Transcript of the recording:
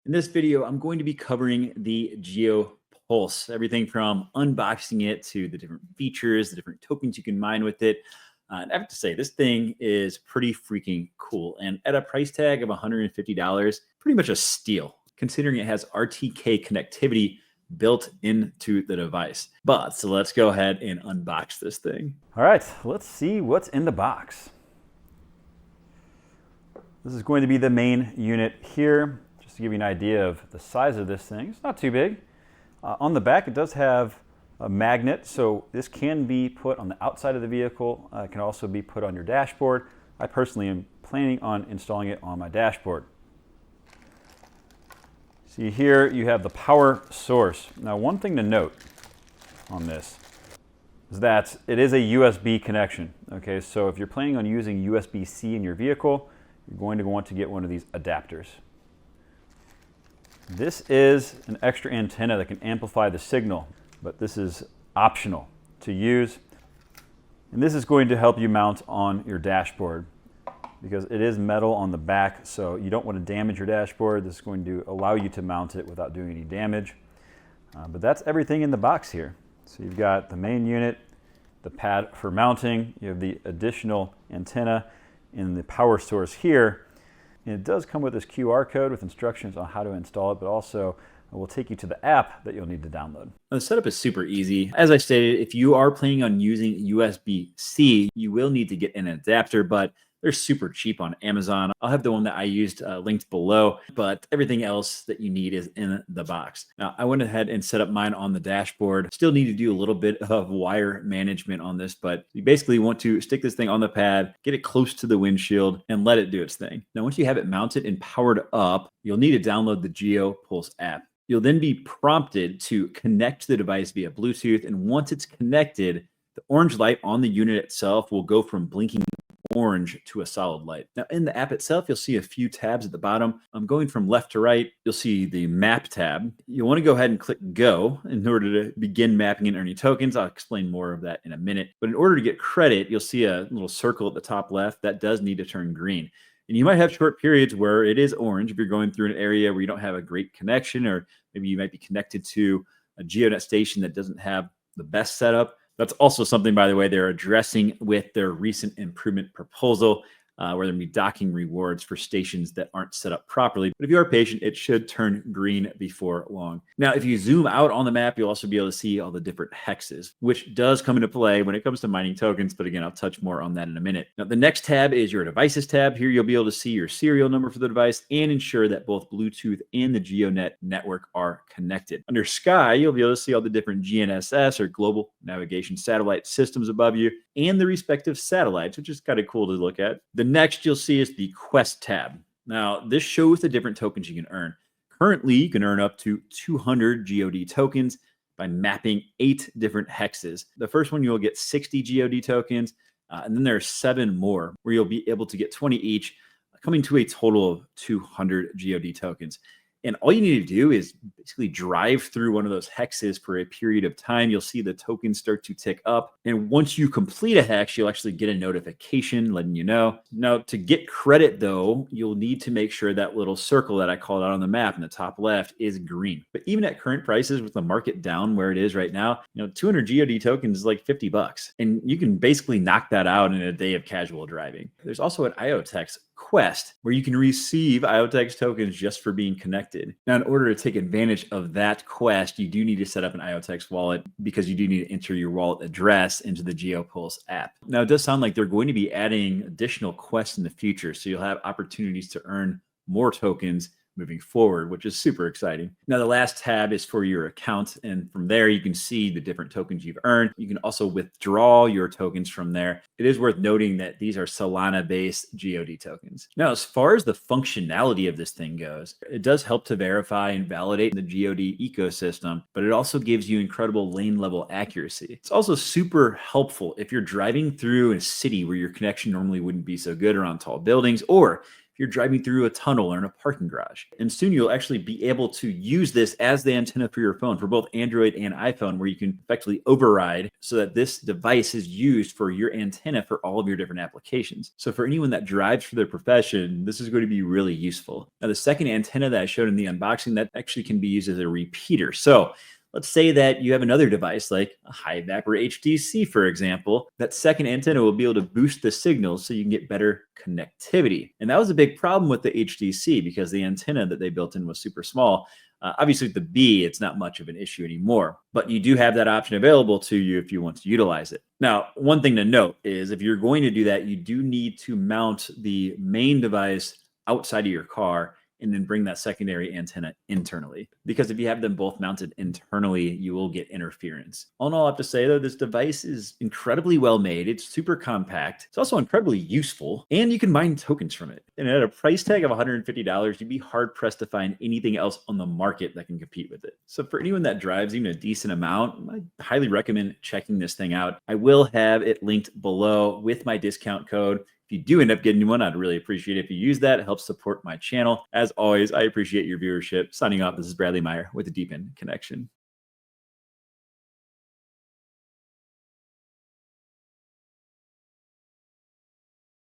In this video, I'm going to be covering the GEO-PULSE, everything from unboxing it to the different features, the different tokens you can mine with it. And I have to say, this thing is pretty freaking cool. And at a price tag of $150, pretty much a steal, considering it has RTK connectivity built into the device. So let's go ahead and unbox this thing. All right, let's see what's in the box. This is going to be the main unit here. Just to give you an idea of the size of this thing, it's not too big. On the back, it does have a magnet, so this can be put on the outside of the vehicle. It can also be put on your dashboard. I personally am planning on installing it on my dashboard. See here, you have the power source. Now, one thing to note on this is that it is a USB connection. Okay, so if you're planning on using USB-C in your vehicle, you're going to want to get one of these adapters. This is an extra antenna that can amplify the signal, but this is optional to use. And this is going to help you mount on your dashboard because it is metal on the back, so you don't want to damage your dashboard. This is going to allow you to mount it without doing any damage. But that's everything in the box here. So you've got the main unit, the pad for mounting, you have the additional antenna, and the power source here. And it does come with this QR code with instructions on how to install it, but also will take you to the app that you'll need to download. The setup is super easy. As I stated, if you are planning on using USB-C, you will need to get an adapter, but they're super cheap on Amazon. I'll have the one that I used linked below, but everything else that you need is in the box. Now, I went ahead and set up mine on the dashboard. Still need to do a little bit of wire management on this, but you basically want to stick this thing on the pad, get it close to the windshield, and let it do its thing. Now, once you have it mounted and powered up, you'll need to download the GEO-PULSE app. You'll then be prompted to connect the device via Bluetooth, and once it's connected, the orange light on the unit itself will go from blinking orange to a solid light. Now, in the app itself, you'll see a few tabs at the bottom. I'm going from left to right. You'll see the map tab. You'll want to go ahead and click go in order to begin mapping and earning tokens. I'll explain more of that in a minute. But in order to get credit, you'll see a little circle at the top left that does need to turn green. And you might have short periods where it is orange if you're going through an area where you don't have a great connection, or maybe you might be connected to a geonet station that doesn't have the best setup. That's also something, by the way, they're addressing with their recent improvement proposal, where they'll be docking rewards for stations that aren't set up properly. But if you are patient, it should turn green before long. Now, if you zoom out on the map, you'll also be able to see all the different hexes, which does come into play when it comes to mining tokens. But again, I'll touch more on that in a minute. Now, the next tab is your devices tab. Here, you'll be able to see your serial number for the device and ensure that both Bluetooth and the GeoNet network are connected. Under Sky, you'll be able to see all the different GNSS or global navigation satellite systems above you and the respective satellites, which is kind of cool to look at. The next you'll see is the Quest tab. Now, this shows the different tokens you can earn. Currently, you can earn up to 200 GOD tokens by mapping 8 different hexes. The first one, you'll get 60 GOD tokens, and then there are 7 more where you'll be able to get 20 each, coming to a total of 200 GOD tokens. And all you need to do is basically drive through one of those hexes for a period of time. You'll see the tokens start to tick up. And once you complete a hex, you'll actually get a notification letting you know. Now, to get credit, though, you'll need to make sure that little circle that I called out on the map in the top left is green. But even at current prices, with the market down where it is right now, 200 GOD tokens is like $50. And you can basically knock that out in a day of casual driving. There's also an IoTeX Quest where you can receive IoTeX tokens just for being connected. Now, in order to take advantage of that quest, you do need to set up an IoTeX wallet because you do need to enter your wallet address into the GEO-PULSE app. Now, it does sound like they're going to be adding additional quests in the future, so you'll have opportunities to earn more tokens moving forward, which is super exciting. Now, the last tab is for your account, and from there you can see the different tokens you've earned. You can also withdraw your tokens from there. It is worth noting that these are Solana-based GOD tokens. Now, as far as the functionality of this thing goes, it does help to verify and validate the GOD ecosystem, but it also gives you incredible lane-level accuracy. It's also super helpful if you're driving through a city where your connection normally wouldn't be so good around tall buildings, or if you're driving through a tunnel or in a parking garage. And soon you'll actually be able to use this as the antenna for your phone for both Android and iPhone, where you can effectively override so that this device is used for your antenna for all of your different applications. So for anyone that drives for their profession, this is going to be really useful. Now, the second antenna that I showed in the unboxing, that actually can be used as a repeater. So let's say that you have another device like a HiVAP or HTC, for example. That second antenna will be able to boost the signal so you can get better connectivity. And that was a big problem with the HTC because the antenna that they built in was super small. Obviously, with the B, it's not much of an issue anymore, but you do have that option available to you if you want to utilize it. Now, one thing to note is if you're going to do that, you do need to mount the main device outside of your car and then bring that secondary antenna internally. Because if you have them both mounted internally, you will get interference. All in all, I have to say though, this device is incredibly well made. It's super compact. It's also incredibly useful, and you can mine tokens from it. And at a price tag of $150, you'd be hard pressed to find anything else on the market that can compete with it. So for anyone that drives even a decent amount, I highly recommend checking this thing out. I will have it linked below with my discount code. If you do end up getting one, I'd really appreciate it if you use that. It helps support my channel. As always, I appreciate your viewership. Signing off, this is Bradley Meyer with the DePIN Connection.